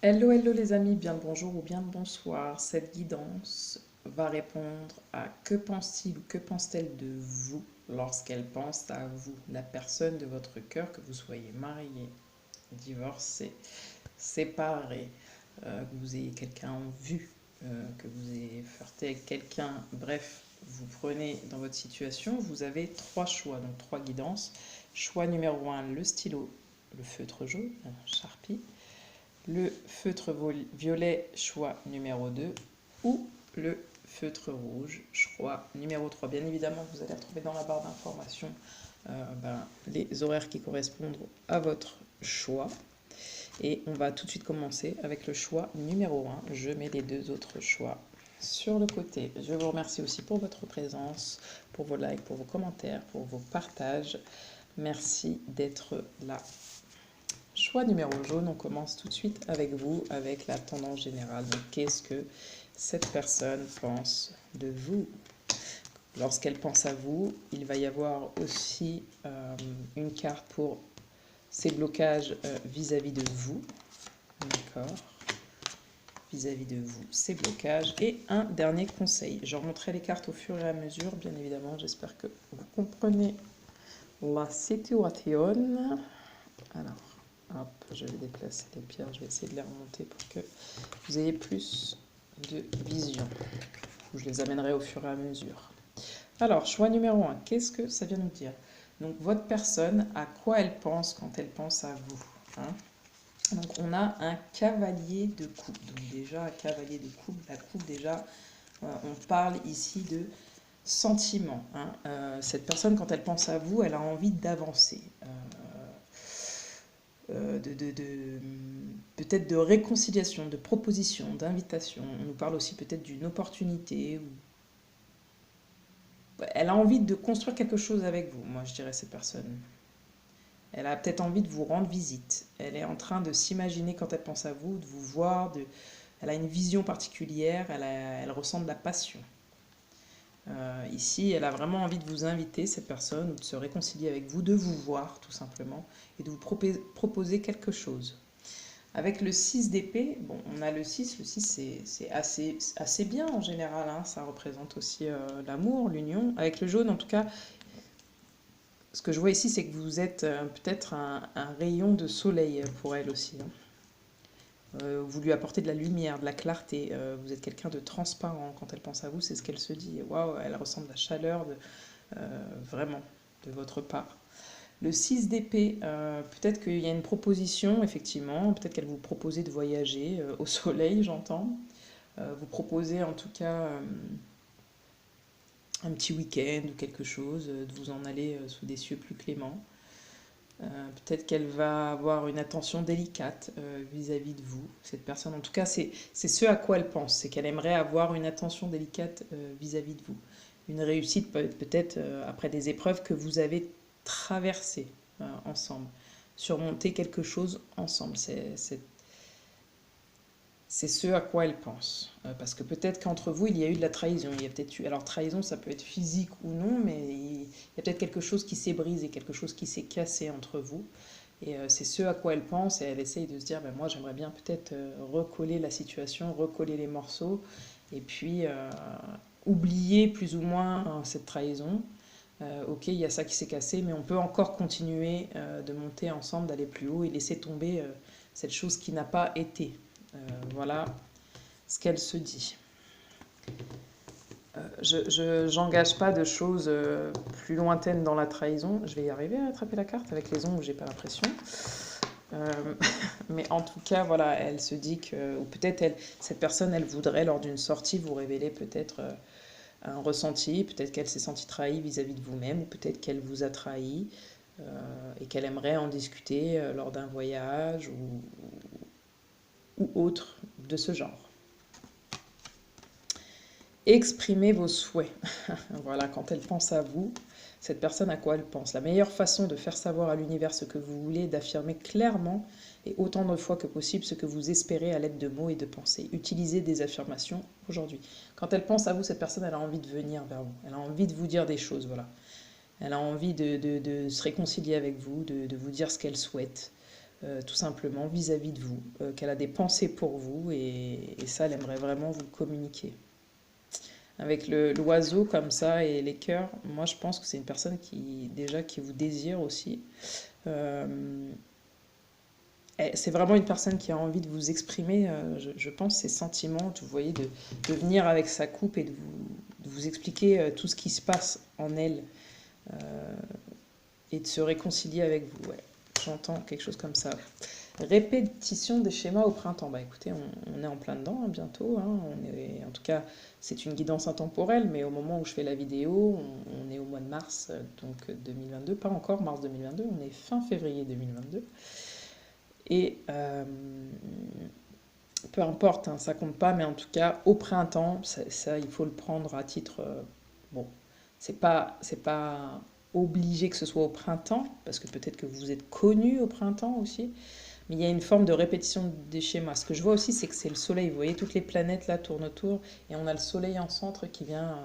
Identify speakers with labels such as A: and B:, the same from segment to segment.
A: Hello, hello les amis, bien le bonjour ou bien le bonsoir. Cette guidance va répondre à que pense-t-il ou que pense-t-elle de vous lorsqu'elle pense à vous, la personne de votre cœur, que vous soyez marié, divorcé, séparé, que vous ayez quelqu'un en vue, que vous ayez flirté avec quelqu'un, bref, vous prenez dans votre situation, vous avez trois choix, donc trois guidances. Choix numéro un, le stylo, le feutre jaune, Sharpie. Le feutre violet, choix numéro 2, ou le feutre rouge, choix numéro 3. Bien évidemment, vous allez retrouver dans la barre d'informations les horaires qui correspondent à votre choix. Et on va tout de suite commencer avec le choix numéro 1. Je mets les deux autres choix sur le côté. Je vous remercie aussi pour votre présence, pour vos likes, pour vos commentaires, pour vos partages. Merci d'être là. Choix numéro jaune, on commence tout de suite avec vous, avec la tendance générale. Donc, qu'est-ce que cette personne pense de vous? Lorsqu'elle pense à vous, il va y avoir aussi une carte pour ses blocages vis-à-vis de vous. D'accord? Vis-à-vis de vous, ces blocages. Et un dernier conseil. Je remonterai les cartes au fur et à mesure, bien évidemment. J'espère que vous comprenez la situation. Alors, hop, je vais déplacer les pierres, je vais essayer de les remonter pour que vous ayez plus de vision. Je les amènerai au fur et à mesure. Alors, choix numéro 1, qu'est-ce que ça vient nous dire? Donc, votre personne, à quoi elle pense quand elle pense à vous, hein? Donc, on a un cavalier de coupe. Donc, déjà, un cavalier de coupe, la coupe, déjà, on parle ici de sentiment, hein. Cette personne, quand elle pense à vous, elle a envie d'avancer. Peut-être de réconciliation, de proposition, d'invitation. On nous parle aussi peut-être d'une opportunité. Elle a envie de construire quelque chose avec vous, moi je dirais cette personne. Elle a peut-être envie de vous rendre visite. Elle est en train de s'imaginer quand elle pense à vous, de vous voir. Elle a une vision particulière, elle ressent de la passion. Ici, elle a vraiment envie de vous inviter, cette personne, ou de se réconcilier avec vous, de vous voir tout simplement, et de vous proposer quelque chose. Avec le 6 d'épée, bon, on a le 6 c'est assez bien en général, hein, ça représente aussi l'amour, l'union. Avec le jaune, en tout cas, ce que je vois ici, c'est que vous êtes peut-être un rayon de soleil pour elle aussi, hein. Vous lui apportez de la lumière, de la clarté, vous êtes quelqu'un de transparent. Quand elle pense à vous, c'est ce qu'elle se dit. Waouh, elle ressent de la chaleur, vraiment, de votre part. Le 6 d'épée, peut-être qu'il y a une proposition, effectivement, peut-être qu'elle vous proposait de voyager au soleil, j'entends. Vous proposez en tout cas un petit week-end ou quelque chose, de vous en aller sous des cieux plus cléments. Peut-être qu'elle va avoir une attention délicate vis-à-vis de vous, cette personne. En tout cas, c'est ce à quoi elle pense, c'est qu'elle aimerait avoir une attention délicate vis-à-vis de vous. Une réussite peut-être après des épreuves que vous avez traversées ensemble. Surmonter quelque chose ensemble. C'est ce à quoi elle pense. Parce que peut-être qu'entre vous, il y a eu de la trahison. Il y a peut-être eu... Alors, trahison, ça peut être physique ou non, mais il y a peut-être quelque chose qui s'est brisé, quelque chose qui s'est cassé entre vous. Et c'est ce à quoi elle pense, et elle essaye de se dire, ben moi j'aimerais bien peut-être recoller la situation, recoller les morceaux, et puis oublier plus ou moins cette trahison. Ok, il y a ça qui s'est cassé, mais on peut encore continuer de monter ensemble, d'aller plus haut et laisser tomber cette chose qui n'a pas été. Voilà ce qu'elle se dit. Je n'engage pas de choses plus lointaines dans la trahison. Je vais y arriver à attraper la carte avec les ongles, j'ai pas l'impression. Euh, mais en tout cas, voilà, elle se dit que, ou peut-être cette personne, elle voudrait lors d'une sortie vous révéler peut-être un ressenti, peut-être qu'elle s'est sentie trahie vis-à-vis de vous-même, ou peut-être qu'elle vous a trahi et qu'elle aimerait en discuter lors d'un voyage ou autre de ce genre. Exprimez vos souhaits. Voilà, quand elle pense à vous, cette personne à quoi elle pense. La meilleure façon de faire savoir à l'univers ce que vous voulez est d'affirmer clairement et autant de fois que possible ce que vous espérez à l'aide de mots et de pensées. Utilisez des affirmations aujourd'hui. Quand elle pense à vous, cette personne, elle a envie de venir vers vous. Elle a envie de vous dire des choses, voilà. Elle a envie de se réconcilier avec vous, de vous dire ce qu'elle souhaite. tout simplement vis-à-vis de vous, qu'elle a des pensées pour vous et ça, elle aimerait vraiment vous le communiquer. Avec l'oiseau comme ça et les cœurs, moi je pense que c'est une personne qui déjà qui vous désire aussi. Euh, c'est vraiment une personne qui a envie de vous exprimer, je pense, ses sentiments, vous voyez, de venir avec sa coupe et de vous expliquer tout ce qui se passe en elle euh, et de se réconcilier avec vous. Ouais, j'entends quelque chose comme ça. Répétition des schémas au printemps. Bah écoutez, on est en plein dedans hein, bientôt. Hein. En tout cas, c'est une guidance intemporelle, mais au moment où je fais la vidéo, on est au mois de mars donc 2022, pas encore mars 2022, on est fin février 2022. Et peu importe, hein, ça compte pas, mais en tout cas, au printemps, ça il faut le prendre à titre. Bon, c'est pas obligé que ce soit au printemps, parce que peut-être que vous êtes connu au printemps aussi, mais il y a une forme de répétition des schémas. Ce que je vois aussi, c'est que c'est le soleil. Vous voyez, toutes les planètes là tournent autour, et on a le soleil en centre qui vient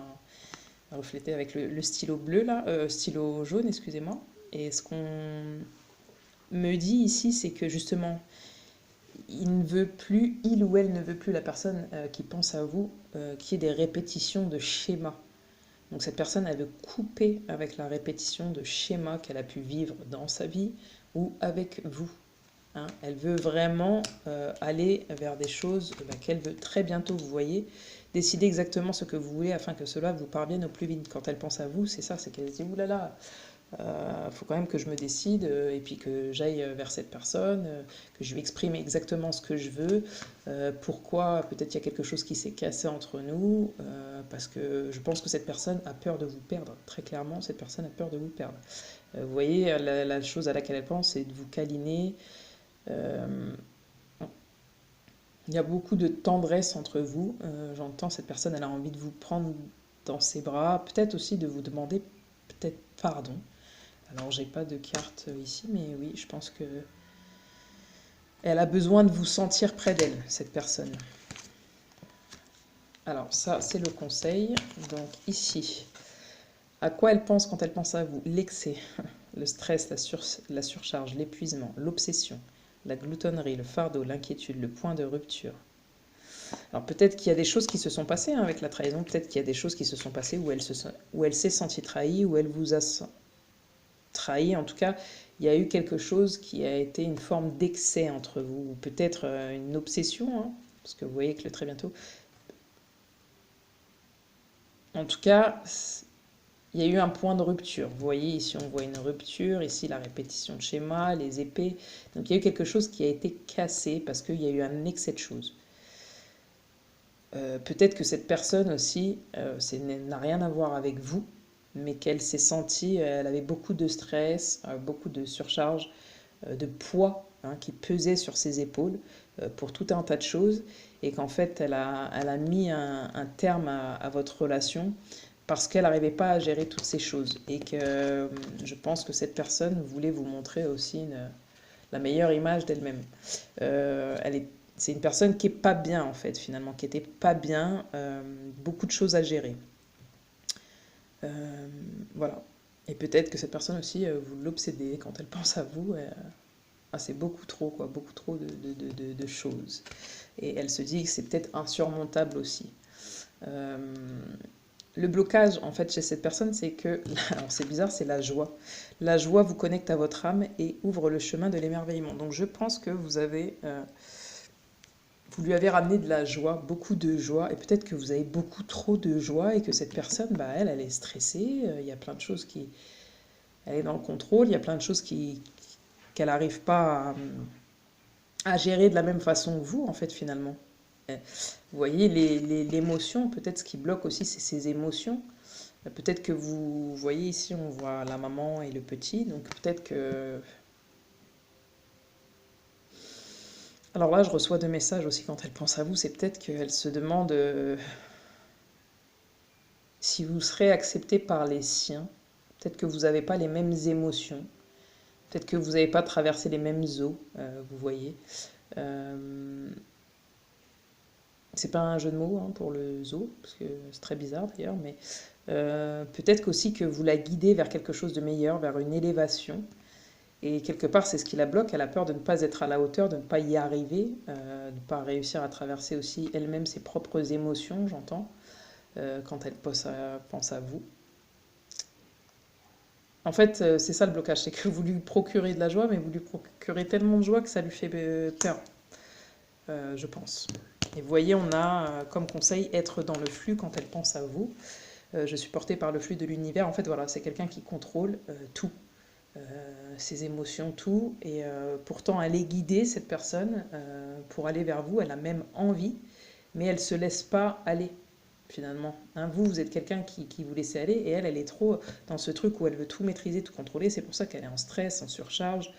A: refléter avec le stylo bleu là, stylo jaune, excusez-moi. Et ce qu'on me dit ici, c'est que justement, il ou elle ne veut plus, la personne qui pense à vous, qu'il y ait des répétitions de schémas. Donc cette personne, elle veut couper avec la répétition de schémas qu'elle a pu vivre dans sa vie ou avec vous. Hein. Elle veut vraiment aller vers des choses qu'elle veut très bientôt, vous voyez, décider exactement ce que vous voulez afin que cela vous parvienne au plus vite. Quand elle pense à vous, c'est ça, c'est qu'elle se dit, oulala, faut quand même que je me décide et puis que j'aille vers cette personne, que je lui exprime exactement ce que je veux, pourquoi peut-être il y a quelque chose qui s'est cassé entre nous, parce que je pense que cette personne a peur de vous perdre. Très clairement, cette personne a peur de vous perdre. Vous voyez, la chose à laquelle elle pense, c'est de vous câliner. Euh, il y a beaucoup de tendresse entre vous. J'entends cette personne, elle a envie de vous prendre dans ses bras, peut-être aussi de vous demander peut-être pardon. Alors, j'ai pas de carte ici, mais oui, je pense que elle a besoin de vous sentir près d'elle, cette personne. Alors, ça, c'est le conseil. Donc, ici, à quoi elle pense quand elle pense à vous? L'excès, le stress, la surcharge, l'épuisement, l'obsession, la gloutonnerie, le fardeau, l'inquiétude, le point de rupture. Alors, peut-être qu'il y a des choses qui se sont passées hein, avec la trahison, peut-être qu'il y a des choses qui se sont passées où elle s'est sentie trahie, où elle vous a trahi. En tout cas, il y a eu quelque chose qui a été une forme d'excès entre vous, ou peut-être une obsession, hein, parce que vous voyez que le très bientôt. En tout cas, il y a eu un point de rupture. Vous voyez, ici on voit une rupture, ici la répétition de schéma, les épées. Donc il y a eu quelque chose qui a été cassé parce qu'il y a eu un excès de choses. Peut-être que cette personne aussi, n'a rien à voir avec vous, mais qu'elle s'est sentie, elle avait beaucoup de stress, beaucoup de surcharge, de poids hein, qui pesait sur ses épaules pour tout un tas de choses et qu'en fait elle a mis un terme à votre relation parce qu'elle n'arrivait pas à gérer toutes ces choses et que je pense que cette personne voulait vous montrer aussi la meilleure image d'elle-même. C'est une personne qui est pas bien en fait finalement, qui était pas bien, beaucoup de choses à gérer. Euh, voilà. Et peut-être que cette personne aussi, vous l'obsédez quand elle pense à vous. Ah, c'est beaucoup trop, quoi, beaucoup trop de choses. Et elle se dit que c'est peut-être insurmontable aussi. Euh, le blocage, en fait, chez cette personne, c'est que, alors c'est bizarre, c'est la joie. La joie vous connecte à votre âme et ouvre le chemin de l'émerveillement. Donc je pense que vous lui avez ramené de la joie, beaucoup de joie, et peut-être que vous avez beaucoup trop de joie et que cette personne, bah, elle est stressée. Il y a plein de choses elle est dans le contrôle, il y a plein de choses qu'elle n'arrive pas à gérer de la même façon que vous, en fait, finalement. Vous voyez, l'émotion, peut-être ce qui bloque aussi, c'est ces émotions. Peut-être que vous voyez ici, on voit la maman et le petit, donc peut-être que... Alors là, je reçois deux messages aussi quand elle pense à vous, c'est peut-être qu'elle se demande si vous serez accepté par les siens. Peut-être que vous n'avez pas les mêmes émotions. Peut-être que vous n'avez pas traversé les mêmes eaux, vous voyez. Euh, c'est pas un jeu de mots hein, pour le zoo, parce que c'est très bizarre d'ailleurs, mais peut-être qu'aussi que vous la guidez vers quelque chose de meilleur, vers une élévation. Et quelque part, c'est ce qui la bloque. Elle a peur de ne pas être à la hauteur, de ne pas y arriver, de ne pas réussir à traverser aussi elle-même ses propres émotions, j'entends, quand elle pense à vous. En fait, c'est ça le blocage, c'est que vous lui procurez de la joie, mais vous lui procurez tellement de joie que ça lui fait peur, je pense. Et vous voyez, on a comme conseil être dans le flux quand elle pense à vous. Je suis portée par le flux de l'univers. En fait, voilà, c'est quelqu'un qui contrôle tout, ses émotions, tout. Et pourtant, elle est guidée, cette personne, pour aller vers vous. Elle a même envie, mais elle ne se laisse pas aller, finalement. Hein, vous êtes quelqu'un qui vous laissez aller, et elle est trop dans ce truc où elle veut tout maîtriser, tout contrôler. C'est pour ça qu'elle est en stress, en surcharge.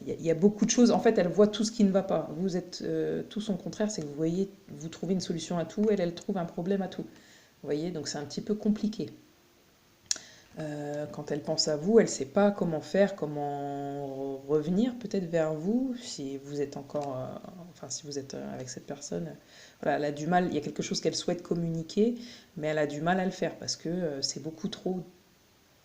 A: Il y a beaucoup de choses. En fait, elle voit tout ce qui ne va pas. Vous êtes tout son contraire, c'est que vous voyez, vous trouvez une solution à tout, elle trouve un problème à tout. Vous voyez, donc c'est un petit peu compliqué. Quand elle pense à vous, elle ne sait pas comment faire, comment revenir peut-être vers vous, si vous êtes encore, enfin si vous êtes avec cette personne. Voilà, elle a du mal, il y a quelque chose qu'elle souhaite communiquer, mais elle a du mal à le faire parce que c'est beaucoup trop de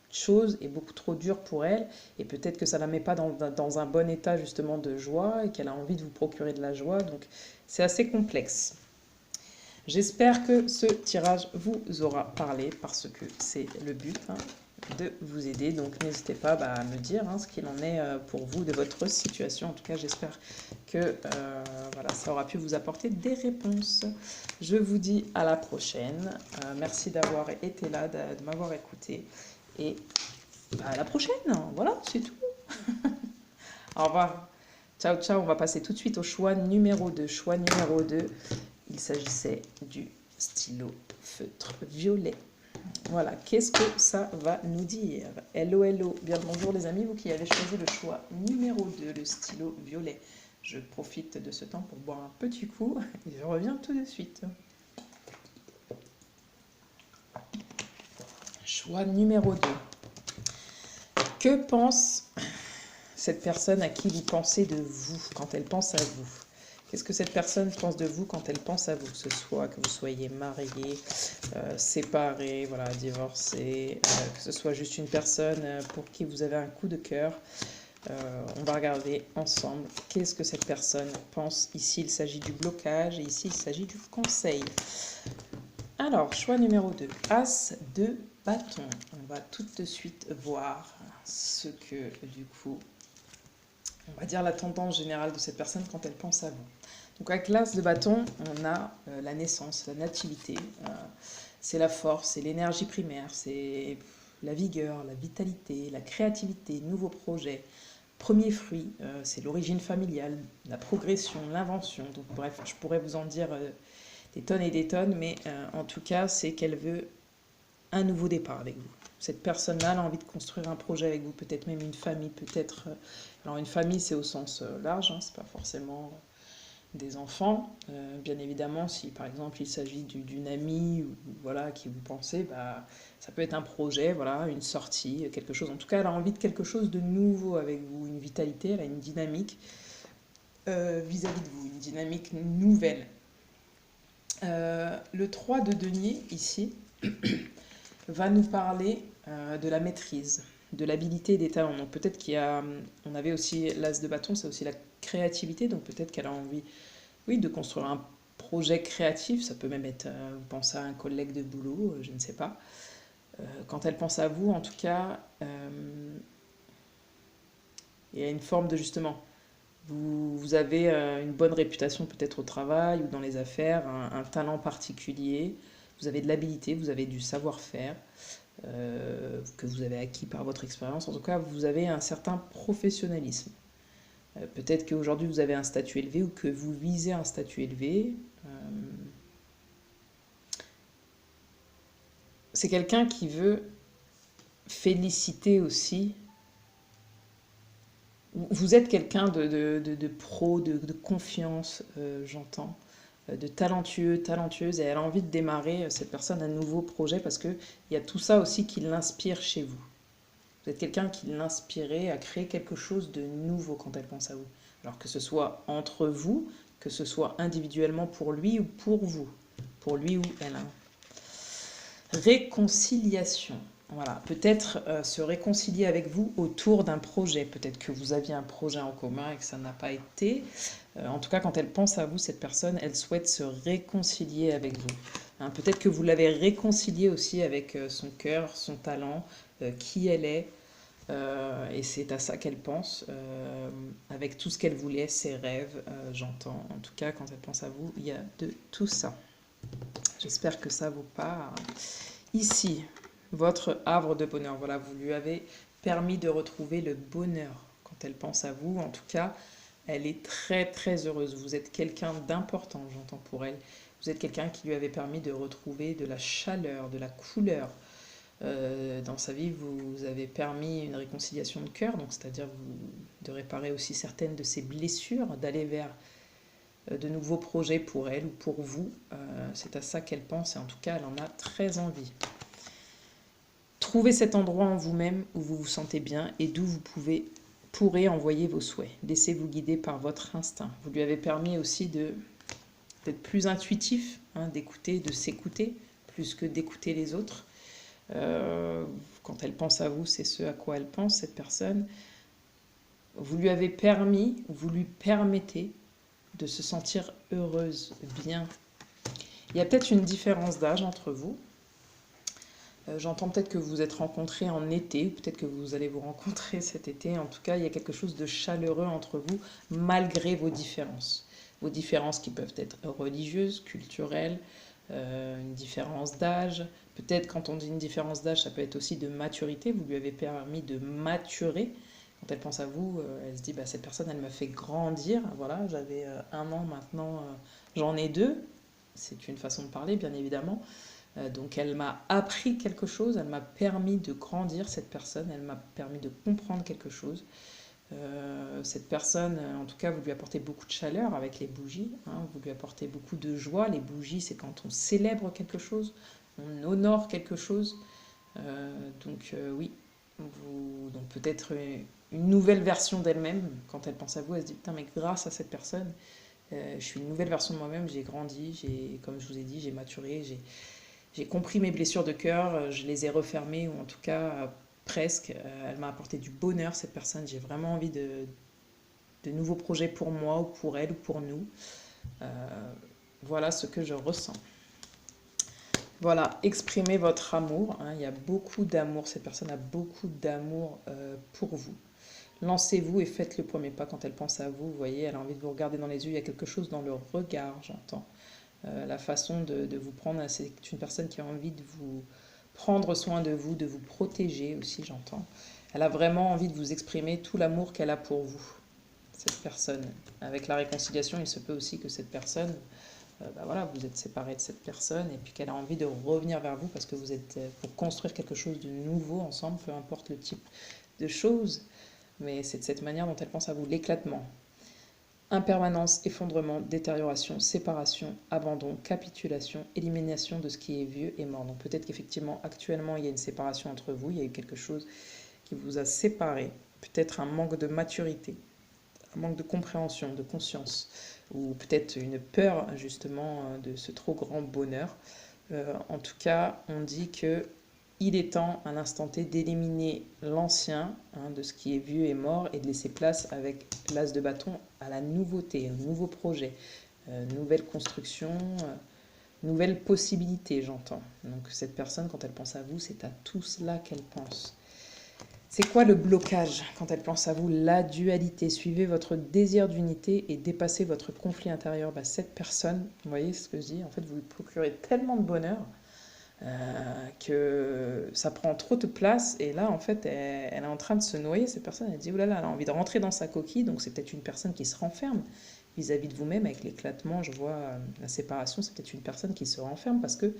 A: choses et beaucoup trop dur pour elle, et peut-être que ça la met pas dans un bon état justement de joie, et qu'elle a envie de vous procurer de la joie, donc c'est assez complexe. J'espère que ce tirage vous aura parlé parce que c'est le but, hein, de vous aider. Donc n'hésitez pas à me dire ce qu'il en est pour vous de votre situation. En tout cas, j'espère que voilà, ça aura pu vous apporter des réponses. Je vous dis à la prochaine. Merci d'avoir été là, de m'avoir écouté. Et à la prochaine. Voilà, c'est tout. Au revoir. Ciao, ciao. On va passer tout de suite au choix numéro 2. Choix numéro 2. Il s'agissait du stylo feutre violet. Voilà, qu'est-ce que ça va nous dire? Hello, hello. Bien le bonjour les amis, vous qui avez choisi le choix numéro 2, le stylo violet. Je profite de ce temps pour boire un petit coup et je reviens tout de suite. Choix numéro 2. Que pense cette personne à qui vous pensez de vous quand elle pense à vous? Qu'est-ce que cette personne pense de vous quand elle pense à vous? Que ce soit que vous soyez marié, séparé, voilà, divorcé, que ce soit juste une personne pour qui vous avez un coup de cœur. On va regarder ensemble qu'est-ce que cette personne pense. Ici, il s'agit du blocage et ici, il s'agit du conseil. Alors, choix numéro 2, As de bâton. On va tout de suite voir ce que, du coup, on va dire la tendance générale de cette personne quand elle pense à vous. Donc avec l'as de bâton, on a la naissance, la nativité, c'est la force, c'est l'énergie primaire, c'est la vigueur, la vitalité, la créativité, nouveaux projets, premier fruit, c'est l'origine familiale, la progression, l'invention. Donc bref, je pourrais vous en dire des tonnes et des tonnes, mais en tout cas, c'est qu'elle veut un nouveau départ avec vous. Cette personne-là a envie de construire un projet avec vous, peut-être même une famille, peut-être... alors une famille, c'est au sens large, c'est pas forcément des enfants. Bien évidemment, si par exemple il s'agit d'une amie ou, voilà, qui vous pensez, ça peut être un projet, voilà, une sortie, quelque chose. En tout cas, elle a envie de quelque chose de nouveau avec vous, une vitalité, elle a une dynamique vis-à-vis de vous, une dynamique nouvelle. Le 3 de denier, ici, va nous parler de la maîtrise, de l'habilité et des talents. Donc peut-être on avait aussi l'as de bâton, c'est aussi la créativité, donc peut-être qu'elle a envie, oui, de construire un projet créatif, ça peut même être, vous pensez à un collègue de boulot, je ne sais pas. Quand elle pense à vous, en tout cas, il y a une forme de justement. Vous avez une bonne réputation peut-être au travail ou dans les affaires, un talent particulier, vous avez de l'habilité, vous avez du savoir-faire que vous avez acquis par votre expérience. En tout cas, vous avez un certain professionnalisme. Peut-être qu'aujourd'hui vous avez un statut élevé ou que vous visez un statut élevé. C'est quelqu'un qui veut féliciter aussi. Vous êtes quelqu'un de pro, de confiance, j'entends, de talentueux, talentueuse, et elle a envie de démarrer, cette personne, un nouveau projet parce qu'il y a tout ça aussi qui l'inspire chez vous. Vous êtes quelqu'un qui l'inspirait à créer quelque chose de nouveau quand elle pense à vous. Alors que ce soit entre vous, que ce soit individuellement pour lui ou pour vous. Pour lui ou elle. Réconciliation. Voilà, peut-être se réconcilier avec vous autour d'un projet. Peut-être que vous aviez un projet en commun et que ça n'a pas été. En tout cas, quand elle pense à vous, cette personne, elle souhaite se réconcilier avec vous. Hein, peut-être que vous l'avez réconcilié aussi avec son cœur, son talent, qui elle est. Et c'est à ça qu'elle pense, avec tout ce qu'elle voulait, ses rêves, j'entends. En tout cas, quand elle pense à vous, il y a de tout ça. J'espère que ça vous parle. Ici, votre havre de bonheur. Voilà, vous lui avez permis de retrouver le bonheur quand elle pense à vous. En tout cas, elle est très très heureuse. Vous êtes quelqu'un d'important, j'entends pour elle. Vous êtes quelqu'un qui lui avait permis de retrouver de la chaleur, de la couleur. Dans sa vie, vous avez permis une réconciliation de cœur, donc c'est-à-dire de réparer aussi certaines de ses blessures, d'aller vers de nouveaux projets pour elle ou pour vous. C'est à ça qu'elle pense et en tout cas, elle en a très envie. Trouvez cet endroit en vous-même où vous vous sentez bien et d'où vous pourrez envoyer vos souhaits. Laissez-vous guider par votre instinct. Vous lui avez permis aussi d'être plus intuitif, hein, d'écouter, de s'écouter, plus que d'écouter les autres. Quand elle pense à vous, c'est ce à quoi elle pense, cette personne. Vous lui avez permis, vous lui permettez de se sentir heureuse, bien. Il y a peut-être une différence d'âge entre vous. J'entends peut-être que vous vous êtes rencontrés en été, ou peut-être que vous allez vous rencontrer cet été. En tout cas, il y a quelque chose de chaleureux entre vous, malgré vos différences. Vos différences qui peuvent être religieuses, culturelles, une différence d'âge. Peut-être quand on dit une différence d'âge, ça peut être aussi de maturité. Vous lui avez permis de maturer. Quand elle pense à vous, elle se dit, bah, cette personne, elle m'a fait grandir. Voilà, j'avais 1 an, maintenant j'en ai 2. C'est une façon de parler, bien évidemment. Donc elle m'a appris quelque chose, elle m'a permis de grandir, cette personne, elle m'a permis de comprendre quelque chose. Cette personne, en tout cas, vous lui apportez beaucoup de chaleur avec les bougies, hein, vous lui apportez beaucoup de joie. Les bougies, c'est quand on célèbre quelque chose, on honore quelque chose. Oui, donc peut-être une nouvelle version d'elle-même. Quand elle pense à vous, elle se dit, putain, mais grâce à cette personne, je suis une nouvelle version de moi-même, j'ai grandi, comme je vous ai dit, j'ai maturé, j'ai compris mes blessures de cœur, je les ai refermées, ou en tout cas presque. Elle m'a apporté du bonheur, cette personne. J'ai vraiment envie de nouveaux projets pour moi, ou pour elle, ou pour nous. Voilà ce que je ressens. Voilà, exprimez votre amour. Hein, il y a beaucoup d'amour, cette personne a beaucoup d'amour pour vous. Lancez-vous et faites le premier pas quand elle pense à vous. Vous voyez, elle a envie de vous regarder dans les yeux. Il y a quelque chose dans le regard, j'entends. La façon de vous prendre, c'est une personne qui a envie de vous prendre soin de vous protéger aussi, j'entends. Elle a vraiment envie de vous exprimer tout l'amour qu'elle a pour vous, cette personne. Avec la réconciliation, il se peut aussi que cette personne, bah voilà, vous êtes séparés de cette personne et puis qu'elle a envie de revenir vers vous parce que vous êtes pour construire quelque chose de nouveau ensemble, peu importe le type de choses. Mais c'est de cette manière dont elle pense à vous, l'éclatement. Impermanence, effondrement, détérioration, séparation, abandon, capitulation, élimination de ce qui est vieux et mort. Donc peut-être qu'effectivement, actuellement, il y a une séparation entre vous, il y a eu quelque chose qui vous a séparé, peut-être un manque de maturité, un manque de compréhension, de conscience, ou peut-être une peur justement de ce trop grand bonheur. En tout cas, on dit que il est temps, à l'instant T, d'éliminer l'ancien, hein, de ce qui est vieux et mort, et de laisser place avec l'as de bâton à la nouveauté, un nouveau projet, nouvelle construction, nouvelle possibilité, j'entends. Donc cette personne, quand elle pense à vous, c'est à tout cela qu'elle pense. C'est quoi le blocage quand elle pense à vous? La dualité. Suivez votre désir d'unité et dépassez votre conflit intérieur. Bah, cette personne, vous voyez ce que je dis, en fait, vous lui procurez tellement de bonheur que ça prend trop de place et là en fait elle est en train de se noyer, cette personne. Elle dit oulala, elle a envie de rentrer dans sa coquille, donc c'est peut-être une personne qui se renferme vis-à-vis de vous-même. Avec l'éclatement, je vois la séparation, c'est peut-être une personne qui se renferme parce que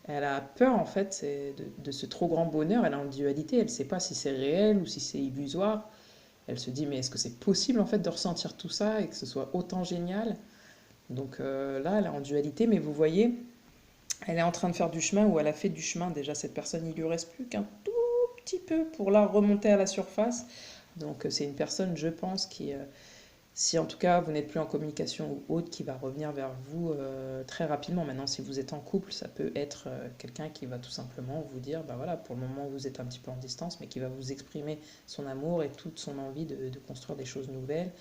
A: elle a peur en fait de ce trop grand bonheur. Elle est en dualité, elle ne sait pas si c'est réel ou si c'est illusoire. Elle se dit mais est-ce que c'est possible en fait de ressentir tout ça et que ce soit autant génial? Donc là elle est en dualité, mais vous voyez, elle est en train de faire du chemin, ou elle a fait du chemin déjà, cette personne. Il lui reste plus qu'un tout petit peu pour la remonter à la surface. Donc c'est une personne, je pense, Si en tout cas vous n'êtes plus en communication ou autre, qui va revenir vers vous très rapidement. Maintenant, si vous êtes en couple, ça peut être quelqu'un qui va tout simplement vous dire, bah voilà, pour le moment vous êtes un petit peu en distance, mais qui va vous exprimer son amour et toute son envie de construire des choses nouvelles,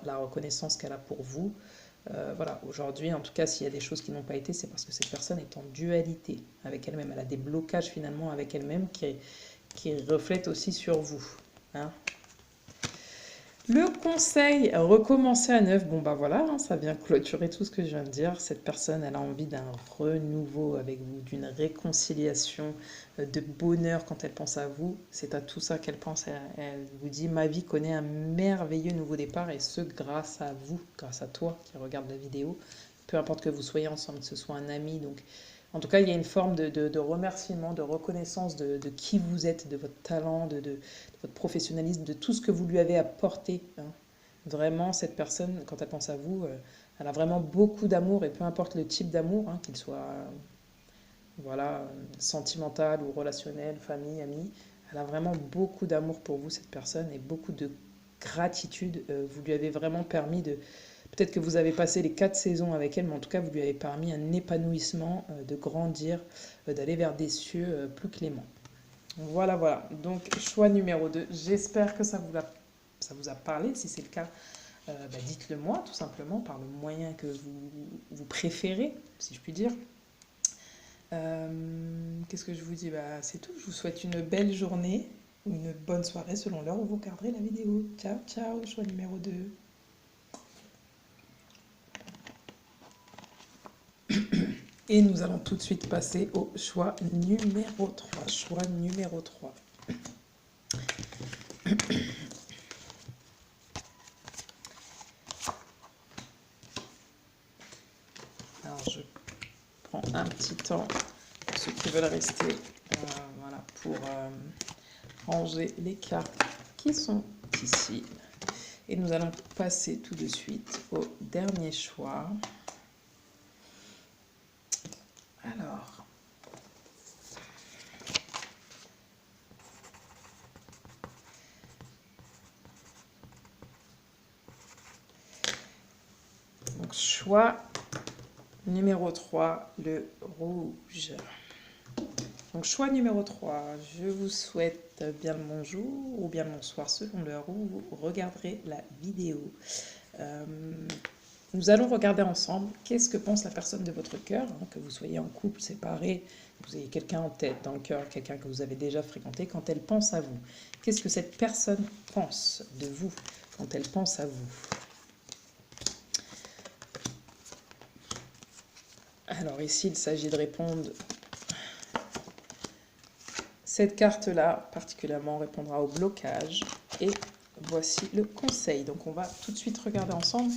A: la reconnaissance qu'elle a pour vous. Voilà, aujourd'hui, en tout cas, s'il y a des choses qui n'ont pas été, c'est parce que cette personne est en dualité avec elle-même. Elle a des blocages finalement avec elle-même qui reflètent aussi sur vous. Hein. Le conseil, recommencer à neuf, bon bah voilà, hein, ça vient clôturer tout ce que je viens de dire. Cette personne, elle a envie d'un renouveau avec vous, d'une réconciliation, de bonheur quand elle pense à vous. C'est à tout ça qu'elle pense. Elle vous dit, ma vie connaît un merveilleux nouveau départ et ce grâce à vous, grâce à toi qui regarde la vidéo. Peu importe que vous soyez ensemble, que ce soit un ami, donc en tout cas, il y a une forme de remerciement, de reconnaissance de qui vous êtes, de votre talent, de votre professionnalisme, de tout ce que vous lui avez apporté. Hein. Vraiment, cette personne, quand elle pense à vous, elle a vraiment beaucoup d'amour, et peu importe le type d'amour, hein, qu'il soit voilà, sentimental ou relationnel, famille, ami, elle a vraiment beaucoup d'amour pour vous, cette personne, et beaucoup de gratitude. Vous lui avez vraiment permis de... Peut-être que vous avez passé les 4 saisons avec elle, mais en tout cas, vous lui avez permis un épanouissement, de grandir, d'aller vers des cieux plus cléments. Voilà, voilà. Donc, choix numéro 2. J'espère que ça vous a parlé. Si c'est le cas, bah, dites-le moi, tout simplement, par le moyen que vous préférez, si je puis dire. Qu'est-ce que je vous dis? Bah, c'est tout. Je vous souhaite une belle journée ou une bonne soirée selon l'heure où vous regarderez la vidéo. Ciao, ciao, choix numéro 2. Et nous allons tout de suite passer au choix numéro 3. Choix numéro 3. Alors, je prends un petit temps pour ceux qui veulent rester voilà, pour ranger les cartes qui sont ici. Et nous allons passer tout de suite au dernier choix. Alors, donc choix numéro 3, le rouge. Donc choix numéro 3, je vous souhaite bien le bonjour ou bien le bonsoir selon l'heure où vous regarderez la vidéo. Nous allons regarder ensemble qu'est-ce que pense la personne de votre cœur, hein, que vous soyez en couple, séparé, que vous ayez quelqu'un en tête, dans le cœur, quelqu'un que vous avez déjà fréquenté, quand elle pense à vous. Qu'est-ce que cette personne pense de vous quand elle pense à vous? Alors ici, il s'agit de répondre. Cette carte-là, particulièrement, répondra au blocage. Et voici le conseil. Donc on va tout de suite regarder ensemble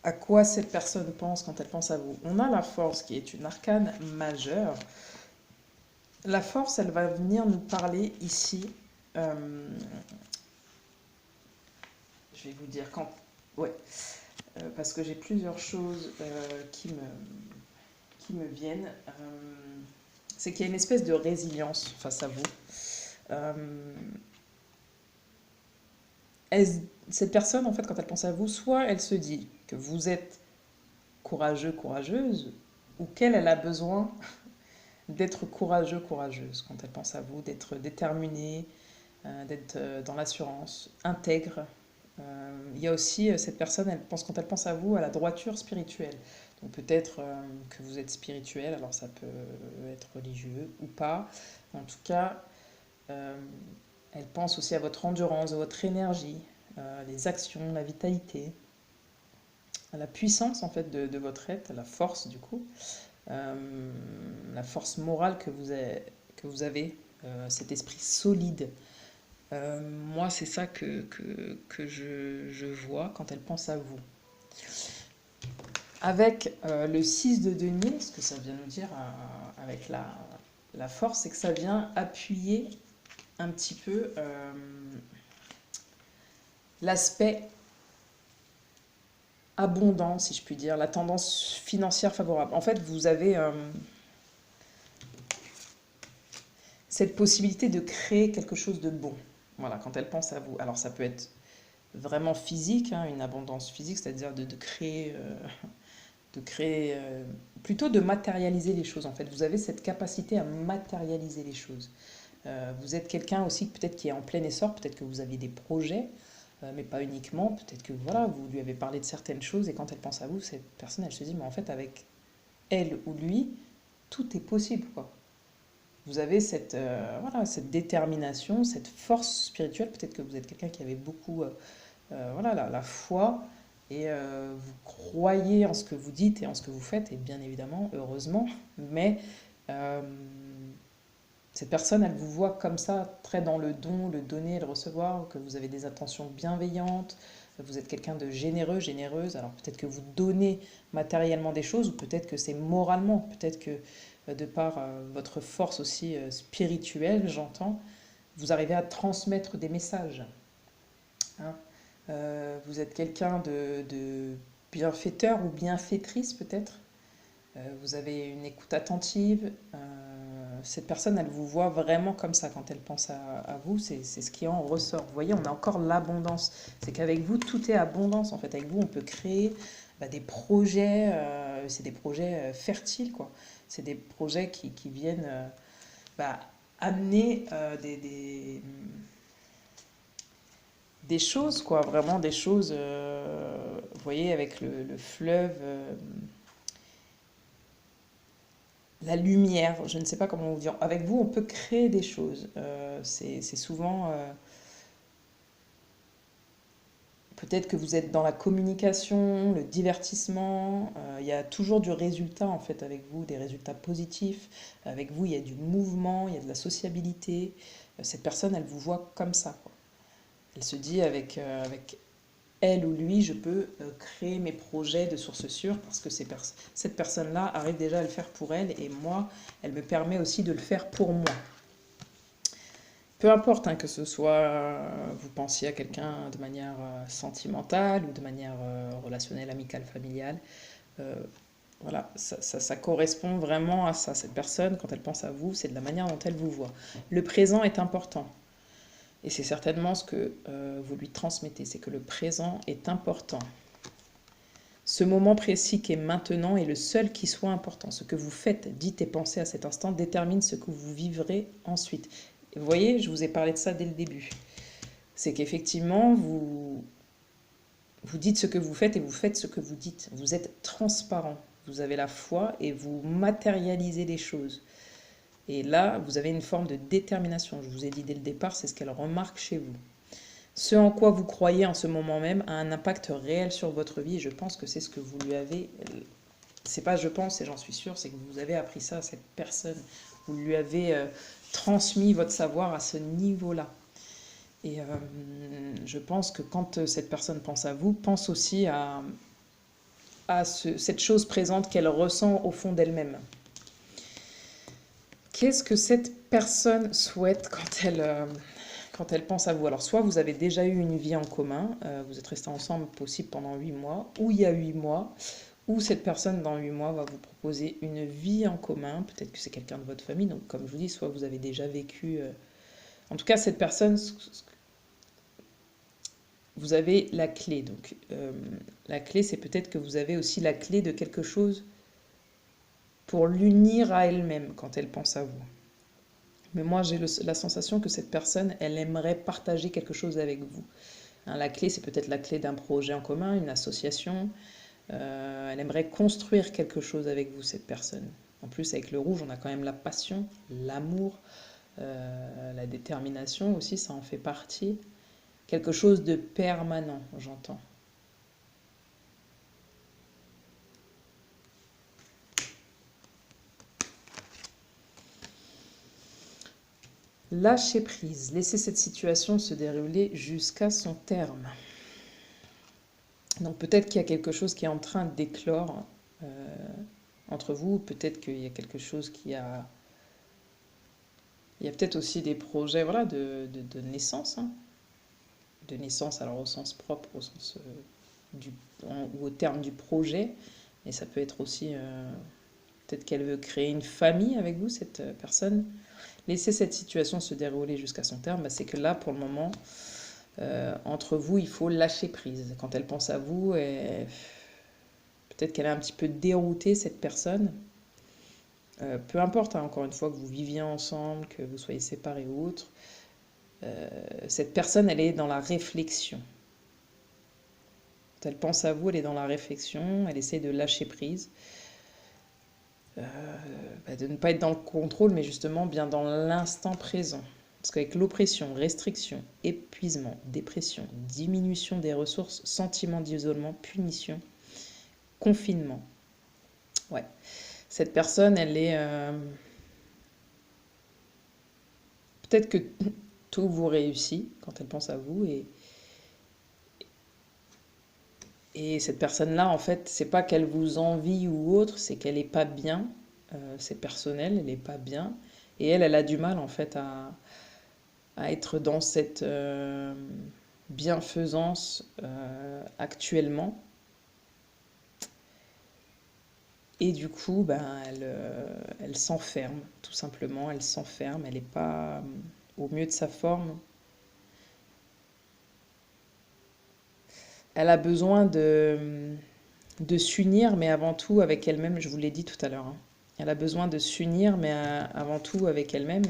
A: à quoi cette personne pense quand elle pense à vous. On a la force qui est une arcane majeure. La force, elle va venir nous parler ici. Je vais vous dire quand... Ouais. Parce que j'ai plusieurs choses qui me viennent. C'est qu'il y a une espèce de résilience face à vous. Cette personne, en fait, quand elle pense à vous, soit elle se dit que vous êtes courageux, courageuse, ou qu'elle a besoin d'être courageux, courageuse quand elle pense à vous, d'être déterminée, d'être dans l'assurance, intègre. Il y a aussi cette personne, elle pense, quand elle pense à vous, à la droiture spirituelle. Donc peut-être que vous êtes spirituel, alors ça peut être religieux ou pas. En tout cas, elle pense aussi à votre endurance, à votre énergie, les actions, la vitalité, à la puissance en fait de votre être, à la force du coup, la force morale que vous avez, cet esprit solide. Moi, c'est ça que je vois quand elle pense à vous. Avec le 6 de denier, ce que ça vient nous dire avec la force, c'est que ça vient appuyer un petit peu l'aspect abondant, si je puis dire, la tendance financière favorable. En fait, vous avez cette possibilité de créer quelque chose de bon. Voilà, quand elle pense à vous. Alors, ça peut être vraiment physique, hein, une abondance physique, c'est-à-dire de créer plutôt de matérialiser les choses en fait. Vous avez cette capacité à matérialiser les choses. Vous êtes quelqu'un aussi peut-être qui est en plein essor, peut-être que vous avez des projets, mais pas uniquement. Peut-être que voilà, vous lui avez parlé de certaines choses et quand elle pense à vous, cette personne, elle se dit, mais en fait, avec elle ou lui, tout est possible, quoi. Vous avez voilà, cette détermination, cette force spirituelle. Peut-être que vous êtes quelqu'un qui avait beaucoup voilà, la foi et vous croyez en ce que vous dites et en ce que vous faites, et bien évidemment, heureusement, mais euh, cette personne, elle vous voit comme ça, très dans le don, le donner, le recevoir, que vous avez des intentions bienveillantes, vous êtes quelqu'un de généreux, généreuse. Alors peut-être que vous donnez matériellement des choses, ou peut-être que c'est moralement, peut-être que de par votre force aussi spirituelle, j'entends, vous arrivez à transmettre des messages. Hein. Vous êtes quelqu'un de bienfaiteur ou bienfaitrice peut-être. Vous avez une écoute attentive. Cette personne, elle vous voit vraiment comme ça quand elle pense à vous. C'est ce qui en ressort. Vous voyez, on a encore l'abondance. C'est qu'avec vous, tout est abondance. En fait, avec vous, on peut créer des projets. C'est des projets fertiles, quoi. C'est des projets qui viennent bah, amener des choses, quoi. Vraiment des choses. Vous voyez, avec le fleuve. La lumière, je ne sais pas comment vous dire. Avec vous, on peut créer des choses. C'est souvent... peut-être que vous êtes dans la communication, le divertissement. Il y a toujours du résultat, en fait, avec vous, des résultats positifs. Avec vous, il y a du mouvement, il y a de la sociabilité. Cette personne, elle vous voit comme ça, quoi. Elle se dit avec elle ou lui, je peux créer mes projets de source sûre parce que cette personne-là arrive déjà à le faire pour elle et moi, elle me permet aussi de le faire pour moi. Peu importe hein, que ce soit vous pensiez à quelqu'un de manière sentimentale ou de manière relationnelle, amicale, familiale, euh, voilà, ça correspond vraiment à ça. Cette personne, quand elle pense à vous, c'est de la manière dont elle vous voit. Le présent est important. Et c'est certainement ce que vous lui transmettez, c'est que le présent est important. Ce moment précis qui est maintenant est le seul qui soit important. Ce que vous faites, dites et pensez à cet instant détermine ce que vous vivrez ensuite. Et vous voyez, je vous ai parlé de ça dès le début. C'est qu'effectivement, vous dites ce que vous faites et vous faites ce que vous dites. Vous êtes transparent. Vous avez la foi et vous matérialisez les choses. Et là, vous avez une forme de détermination. Je vous ai dit dès le départ, c'est ce qu'elle remarque chez vous. Ce en quoi vous croyez en ce moment même a un impact réel sur votre vie. Et je pense que c'est ce que vous lui avez. C'est pas je pense et j'en suis sûre, c'est que vous avez appris ça à cette personne. Vous lui avez transmis votre savoir à ce niveau-là. Et je pense que quand cette personne pense à vous, pense aussi à cette chose présente qu'elle ressent au fond d'elle-même. Qu'est-ce que cette personne souhaite quand elle pense à vous? Alors, soit vous avez déjà eu une vie en commun, vous êtes restés ensemble possible pendant 8 mois, ou il y a 8 mois, ou cette personne dans 8 mois va vous proposer une vie en commun, peut-être que c'est quelqu'un de votre famille, donc comme je vous dis, soit vous avez déjà vécu... En tout cas, cette personne, vous avez la clé. Donc, la clé, c'est peut-être que vous avez aussi la clé de quelque chose pour l'unir à elle-même quand elle pense à vous. Mais moi, j'ai la sensation que cette personne, elle aimerait partager quelque chose avec vous. Hein, la clé, c'est peut-être la clé d'un projet en commun, une association. Elle aimerait construire quelque chose avec vous, cette personne. En plus, avec le rouge, on a quand même la passion, l'amour, la détermination aussi, ça en fait partie. Quelque chose de permanent, j'entends. Lâcher prise, laisser cette situation se dérouler jusqu'à son terme. Donc peut-être qu'il y a quelque chose qui est en train d'éclore entre vous, peut-être qu'il y a quelque chose qui a... Il y a peut-être aussi des projets voilà, de naissance, hein. De naissance alors au sens propre, au sens ou au terme du projet, et ça peut être aussi peut-être qu'elle veut créer une famille avec vous, cette personne. Laisser cette situation se dérouler jusqu'à son terme, c'est que là, pour le moment, Entre vous, il faut lâcher prise. Quand elle pense à vous, peut-être qu'elle est un petit peu déroutée, cette personne. Peu importe, hein, encore une fois, que vous viviez ensemble, que vous soyez séparés ou autre, cette personne, elle est dans la réflexion. Quand elle pense à vous, elle est dans la réflexion, elle essaie de lâcher prise, de ne pas être dans le contrôle, mais justement bien dans l'instant présent. Parce qu'avec l'oppression, restriction, épuisement, dépression, diminution des ressources, sentiment d'isolement, punition, confinement, ouais, cette personne, elle est... peut-être que tout vous réussit quand elle pense à vous, et cette personne-là, en fait, c'est pas qu'elle vous envie ou autre, c'est qu'elle est pas bien, c'est personnel, elle est pas bien, et elle a du mal, en fait, à être dans cette bienfaisance actuellement. Et du coup, ben, elle s'enferme, tout simplement, elle s'enferme, elle n'est pas au mieux de sa forme. Elle a besoin de s'unir, mais avant tout avec elle-même, je vous l'ai dit tout à l'heure, hein. Elle a besoin de s'unir, mais avant tout avec elle-même.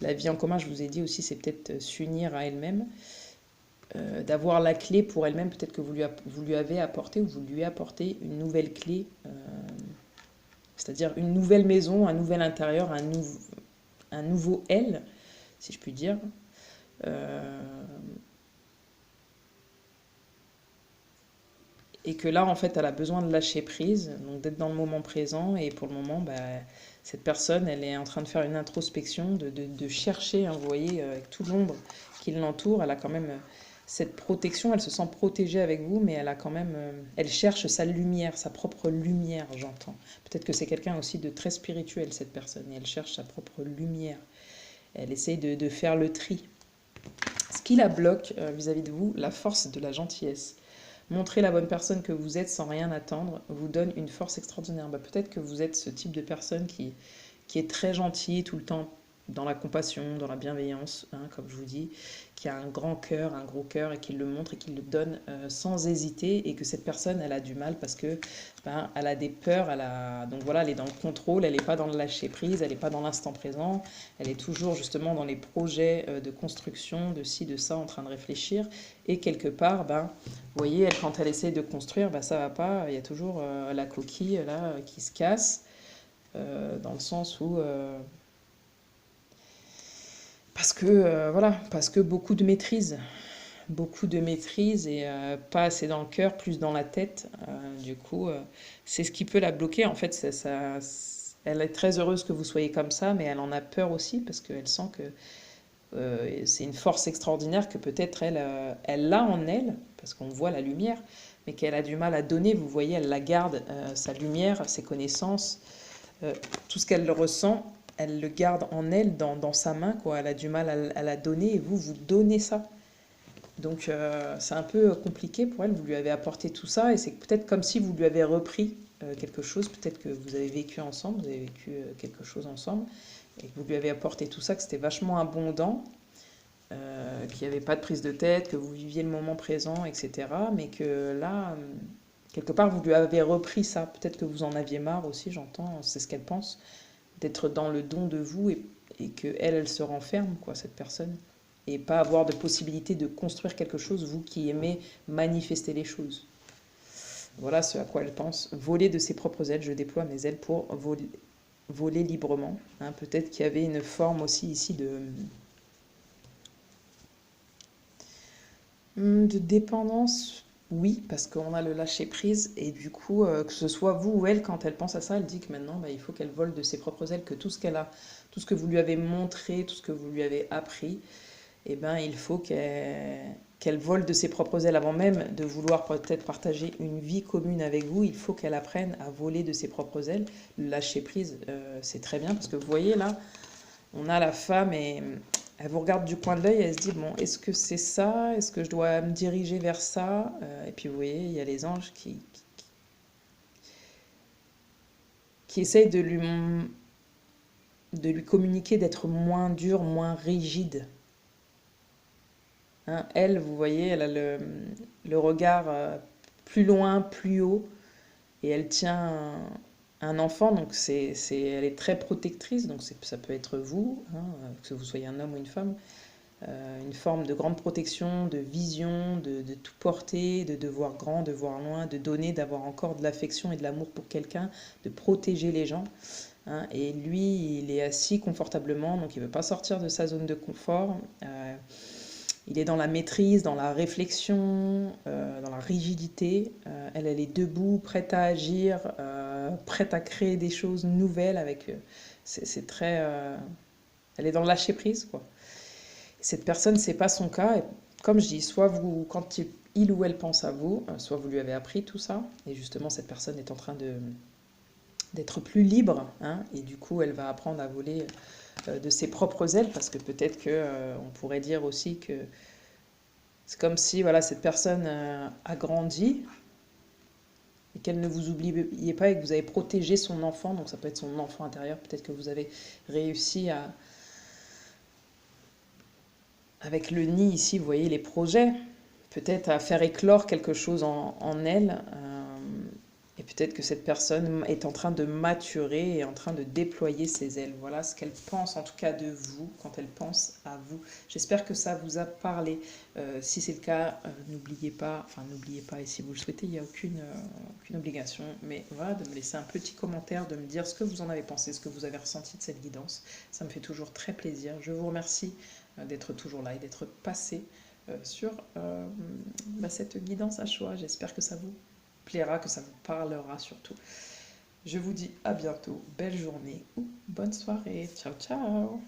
A: La vie en commun, je vous ai dit aussi, c'est peut-être s'unir à elle-même, d'avoir la clé pour elle-même, peut-être que vous lui avez apporté ou vous lui apportez une nouvelle clé, c'est-à-dire une nouvelle maison, un nouvel intérieur, un nouveau elle, si je puis dire. Euh, et que là, en fait, elle a besoin de lâcher prise, donc d'être dans le moment présent. Et pour le moment, bah, cette personne, elle est en train de faire une introspection, de chercher, hein, vous voyez, avec toute l'ombre qui l'entoure. Elle a quand même cette protection, elle se sent protégée avec vous, mais elle a quand même, elle cherche sa lumière, sa propre lumière, j'entends. Peut-être que c'est quelqu'un aussi de très spirituel, cette personne, et elle cherche sa propre lumière. Elle essaye de faire le tri. Ce qui la bloque vis-à-vis de vous, la force de la gentillesse. Montrer la bonne personne que vous êtes sans rien attendre vous donne une force extraordinaire. Bah, peut-être que vous êtes ce type de personne qui est très gentille tout le temps, dans la compassion, dans la bienveillance, hein, comme je vous dis, qui a un grand cœur, un gros cœur et qui le montre et qui le donne sans hésiter, et que cette personne, elle a du mal parce que ben, elle a des peurs, donc voilà, elle est dans le contrôle, elle n'est pas dans le lâcher prise, elle n'est pas dans l'instant présent, elle est toujours justement dans les projets de construction, de ci, de ça, en train de réfléchir, et quelque part, ben, vous voyez, quand elle essaie de construire, ben, ça va pas, il y a toujours la coquille là qui se casse, dans le sens où parce que voilà, parce que beaucoup de maîtrise et pas assez dans le cœur, plus dans la tête. Du coup, c'est ce qui peut la bloquer. En fait, elle est très heureuse que vous soyez comme ça, mais elle en a peur aussi parce qu'elle sent que c'est une force extraordinaire que peut-être elle l'a en elle, parce qu'on voit la lumière, mais qu'elle a du mal à donner. Vous voyez, elle la garde, sa lumière, ses connaissances, tout ce qu'elle ressent, elle le garde en elle, dans sa main, quoi. Elle a du mal à la donner, et vous donnez ça. Donc c'est un peu compliqué pour elle, vous lui avez apporté tout ça, et c'est peut-être comme si vous lui avez repris quelque chose, peut-être que vous avez vécu ensemble, vous avez vécu quelque chose ensemble, et que vous lui avez apporté tout ça, que c'était vachement abondant, qu'il n'y avait pas de prise de tête, que vous viviez le moment présent, etc. Mais que là, quelque part, vous lui avez repris ça. Peut-être que vous en aviez marre aussi, j'entends, c'est ce qu'elle pense, d'être dans le don de vous, et que elle se renferme, quoi, cette personne. Et pas avoir de possibilité de construire quelque chose, vous qui aimez manifester les choses. Voilà ce à quoi elle pense. Voler de ses propres ailes, je déploie mes ailes pour voler librement. Hein, peut-être qu'il y avait une forme aussi ici de dépendance, oui, parce qu'on a le lâcher prise, et du coup, que ce soit vous ou elle, quand elle pense à ça, elle dit que maintenant, bah, il faut qu'elle vole de ses propres ailes, que tout ce qu'elle a, tout ce que vous lui avez montré, tout ce que vous lui avez appris, eh ben, il faut qu'elle vole de ses propres ailes avant même de vouloir peut-être partager une vie commune avec vous. Il faut qu'elle apprenne à voler de ses propres ailes. Le lâcher prise, c'est très bien, parce que vous voyez là, on a la femme et elle vous regarde du coin de l'œil, elle se dit, bon, est-ce que c'est ça? Est-ce que je dois me diriger vers ça? Et puis vous voyez, il y a les anges qui essayent de lui communiquer, d'être moins dur, moins rigide. hein. Elle, vous voyez, elle a le regard plus loin, plus haut, et elle tient un enfant, donc elle est très protectrice, donc ça peut être vous, hein, que vous soyez un homme ou une femme, une forme de grande protection, de vision, de tout porter, de voir grand, de voir loin, de donner, d'avoir encore de l'affection et de l'amour pour quelqu'un, de protéger les gens, hein. Et lui, il est assis confortablement, donc il ne veut pas sortir de sa zone de confort. Il est dans la maîtrise, dans la réflexion, dans la rigidité. Elle est debout, prête à agir, prête à créer des choses nouvelles avec. C'est très. Elle est dans le lâcher prise, quoi. Cette personne, c'est pas son cas. Et comme je dis, soit vous, quand il ou elle pense à vous, soit vous lui avez appris tout ça, et justement cette personne est en train d'être plus libre, hein, et du coup elle va apprendre à voler de ses propres ailes, parce que peut-être que on pourrait dire aussi que c'est comme si voilà cette personne a grandi et qu'elle ne vous oubliez pas et que vous avez protégé son enfant, donc ça peut être son enfant intérieur, peut-être que vous avez réussi à, avec le nid ici, vous voyez les projets, peut-être à faire éclore quelque chose en elle. Et peut-être que cette personne est en train de maturer et en train de déployer ses ailes. Voilà ce qu'elle pense en tout cas de vous quand elle pense à vous. J'espère que ça vous a parlé. Si c'est le cas, n'oubliez pas, et si vous le souhaitez, il n'y a aucune obligation. Mais voilà, de me laisser un petit commentaire, de me dire ce que vous en avez pensé, ce que vous avez ressenti de cette guidance. Ça me fait toujours très plaisir. Je vous remercie d'être toujours là et d'être passé sur cette guidance à choix. J'espère que ça vous plaira, que ça vous parlera surtout. Je vous dis à bientôt, belle journée ou bonne soirée. Ciao ciao.